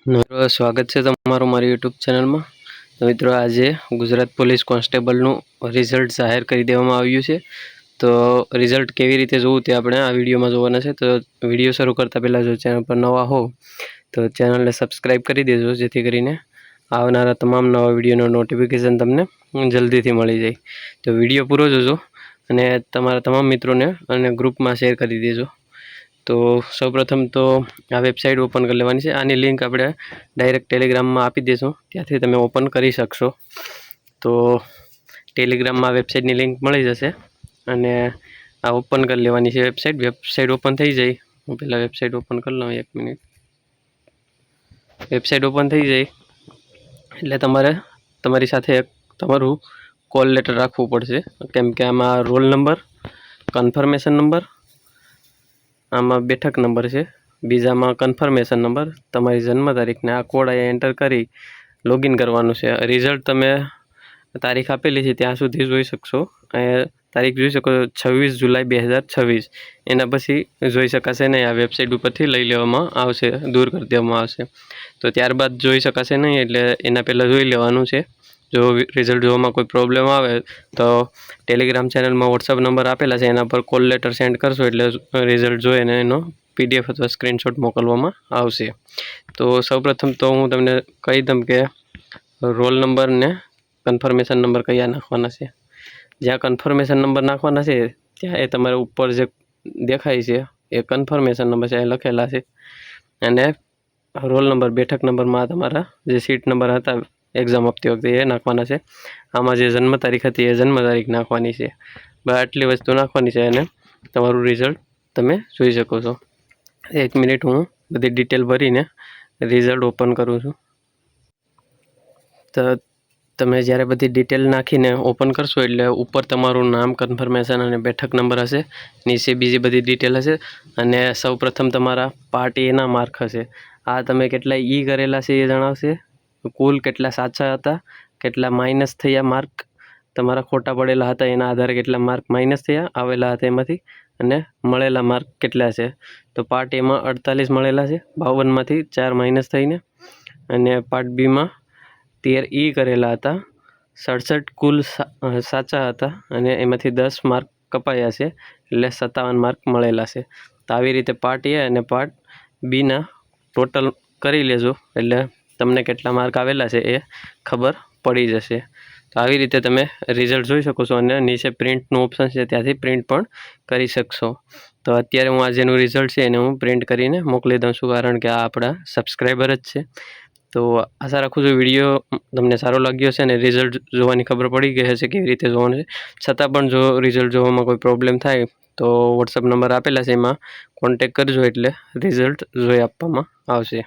મિત્રો સ્વાગત છે તમારું મારી યુટ્યુબ ચેનલમાં। તો મિત્રો આજે ગુજરાત પોલીસ કોન્સ્ટેબલનું રિઝલ્ટ જાહેર કરી દેવામાં આવ્યું છે। તો રિઝલ્ટ કેવી રીતે જોવું તે આપણે આ વિડીયોમાં જોવાના છે। તો વિડીયો શરૂ કરતાં પહેલાં જો ચેનલ પર નવા હો તો ચેનલને સબસ્ક્રાઈબ કરી દેજો, જેથી કરીને આવનારા તમામ નવા વિડીયોનો નોટિફિકેશન તમને જલ્દીથી મળી જાય। તો વિડીયો પૂરો જોજો અને તમારા તમામ મિત્રોને અને ગ્રુપમાં શેર કરી દેજો। તો સૌપ્રથમ તો આ વેબસાઇટ ઓપન કરી લેવાની છે। આની લિંક આપણે ડાયરેક્ટ ટેલિગ્રામમાં આપી દઈશું, ત્યાંથી તમે ઓપન કરી શકશો। તો ટેલિગ્રામમાં વેબસાઇટની લિંક મળી જશે અને આ ઓપન કરી લેવાની છે વેબસાઇટ ઓપન થઈ જાય। હું પહેલાં વેબસાઇટ ઓપન કરી લઉં, 1 મિનિટ। વેબસાઇટ ઓપન થઈ જાય એટલે તમારે તમારી સાથે એક તમારું કોલ લેટર રાખવું પડશે, કેમ કે આમાં રોલ નંબર, કન્ફર્મેશન નંબર, આમાં બેઠક નંબર છે, બીજામાં કન્ફર્મેશન નંબર, તમારી જન્મ તારીખને આ કોડ અહીંયા એન્ટર કરી લોગિન કરવાનું છે। રિઝલ્ટ તમે તારીખ આપેલી છે ત્યાં સુધી જોઈ શકશો। અહીંયા તારીખ જોઈ શકો 26 જુલાઈ 2026, એના પછી જોઈ શકાશે નહીં। આ વેબસાઇટ ઉપરથી લઈ લેવામાં આવશે, દૂર કરી દેવામાં આવશે। તો ત્યારબાદ જોઈ શકાશે નહીં, એટલે એના પહેલાં જોઈ લેવાનું છે। જો રિઝલ્ટ જોવામાં કોઈ પ્રોબ્લેમ આવે તો ટેલિગ્રામ ચેનલમાં વોટ્સઅપ નંબર આપેલા છે, એના પર કોલ લેટર સેન્ડ કરશો એટલે રિઝલ્ટ જોઈને એનો PDF અથવા સ્ક્રીનશોટ મોકલવામાં આવશે। તો સૌપ્રથમ તો હું તમને કહી દઉં કે રોલ નંબર ને કન્ફર્મેશન નંબર કયા નાખવાના છે। જ્યાં કન્ફર્મેશન નંબર નાખવાના છે ત્યાં એ તમારે ઉપર જે દેખાય છે એ કન્ફર્મેશન નંબર છે, એ લખેલા છે। અને રોલ નંબર, બેઠક નંબરમાં તમારા જે સીટ નંબર હતા એક્ઝામ આપતી વખતે એ નાખવાના છે। આમાં જે જન્મ તારીખ હતી એ જન્મ તારીખ નાખવાની છે। બસ આટલી વસ્તુ નાખવાની છે અને તમારું રિઝલ્ટ તમે જોઈ શકો છો। 1 મિનિટ, હું બધી ડિટેલ ભરીને રિઝલ્ટ ઓપન કરું છું। તો તમે જ્યારે બધી ડિટેલ નાખીને ઓપન કરશો એટલે ઉપર તમારું નામ, કન્ફર્મેશન અને બેઠક નંબર હશે, નીચે બીજી બધી ડિટેલ હશે અને સૌપ્રથમ તમારા પાર્ટ એના માર્ક હશે। આ તમે કેટલા કરેલા છે એ જણાવશે, કુલ કેટલા સાચા હતા, કેટલા માઇનસ થયા માર્ક, તમારા ખોટા પડેલા હતા એના આધારે કેટલા માર્ક માઇનસ થયા આવેલા હતા એમાંથી, અને મળેલા માર્ક કેટલા છે। તો પાર્ટ એમાં 48 મળેલા છે, 52માંથી 4 માઇનસ થઈને, અને પાર્ટ બીમાં 13 કરેલા હતા, 67 કુલ સાચા હતા અને એમાંથી 10 માર્ક કપાયા છે, એટલે 57 માર્ક મળેલા છે। તો આવી રીતે પાર્ટ એ અને પાર્ટ બીના ટોટલ કરી લેજો એટલે તમને કેટલા માર્ક આવેલા છે એ ખબર પડી જશે। તો આવી રીતે તમે રિઝલ્ટ જોઈ શકો છો અને નીચે પ્રિન્ટનું ઓપ્શન છે, ત્યાંથી પ્રિન્ટ પણ કરી શકશો। તો અત્યારે હું આ જેનું રિઝલ્ટ છે એને હું પ્રિન્ટ કરીને મોકલી દઉં છું, કારણ કે આ આપણા સબસ્ક્રાઈબર જ છે। તો આશા રાખું છું વિડીયો તમને સારો લાગ્યો હશે અને રિઝલ્ટ જોવાની ખબર પડી ગઈ હશે કેવી રીતે જોવાનું છે। છતાં પણ જો રિઝલ્ટ જોવામાં કોઈ પ્રોબ્લેમ થાય તો વોટ્સઅપ નંબર આપેલા છે, એમાં કોન્ટેક કરજો એટલે રિઝલ્ટ જોઈ આપવામાં આવશે।